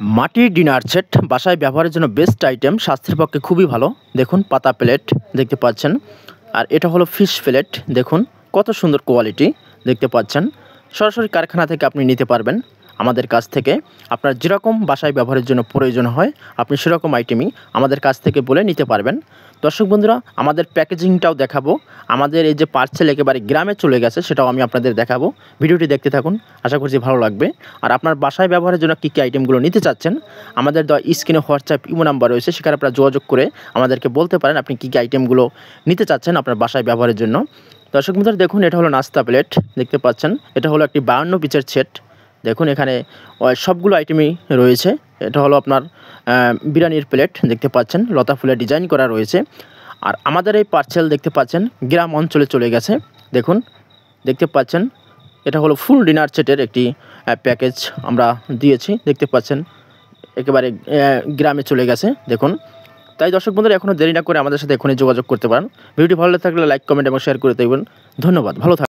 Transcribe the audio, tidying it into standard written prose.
মাটির dinner set বাসায় ব্যবহারের জন্য বেস্ট আইটেম, স্বাস্থ্যের পক্ষে খুবই ভালো। দেখুন পাতা প্লেট দেখতে পাচ্ছেন, আর এটা হলো ফিশ প্লেট। দেখুন কত সুন্দর কোয়ালিটি দেখতে পাচ্ছেন। সরাসরি কারখানা থেকে আপনি নিতে পারবেন আমাদের কাছ থেকে। আপনার যেরকম বাসায় ব্যবহারের জন্য প্রয়োজন হয় আপনি সেরকম আইটেমই আমাদের কাছ থেকে বলে নিতে পারবেন। দর্শক বন্ধুরা, আমাদের প্যাকেজিংটাও দেখাবো। আমাদের এই যে পার্সেল একেবারে গ্রামে চলে গেছে সেটাও আমি আপনাদের দেখাবো। ভিডিওটি দেখতে থাকুন, আশা করছি ভালো লাগবে। আর আপনার বাসায় ব্যবহারের জন্য কী কী আইটেমগুলো নিতে চাচ্ছেন আমাদের দেওয়া স্ক্রিনে হোয়াটসঅ্যাপ ইমো নাম্বার রয়েছে, সেখানে আপনারা যোগাযোগ করে আমাদেরকে বলতে পারেন আপনি কী কী আইটেমগুলো নিতে চাচ্ছেন আপনার বাসায় ব্যবহারের জন্য। দর্শক বন্ধুরা দেখুন, এটা হলো নাস্তা প্লেট দেখতে পাচ্ছেন। এটা হলো একটি 52 পিসের সেট। দেখুন এখানে সবগুলো আইটেমই রয়েছে। এটা হলো আপনার বিরিয়ানির প্লেট দেখতে পাচ্ছেন, লতা ফুলের ডিজাইন করা রয়েছে। আর আমাদের এই পার্সেল দেখতে পাচ্ছেন গ্রাম অঞ্চলে চলে গেছে। দেখুন দেখতে পাচ্ছেন, এটা হলো ফুল ডিনার সেটের একটি প্যাকেজ আমরা দিয়েছি। দেখতে পাচ্ছেন একেবারে গ্রামে চলে গেছে। দেখুন, তাই দর্শক বন্ধুরা এখনও দেরি না করে আমাদের সাথে এখনই যোগাযোগ করতে পারেন। ভিডিওটি ভালো লাগলে লাইক, কমেন্ট এবং শেয়ার করে দেবেন। ধন্যবাদ, ভালো থাকবেন।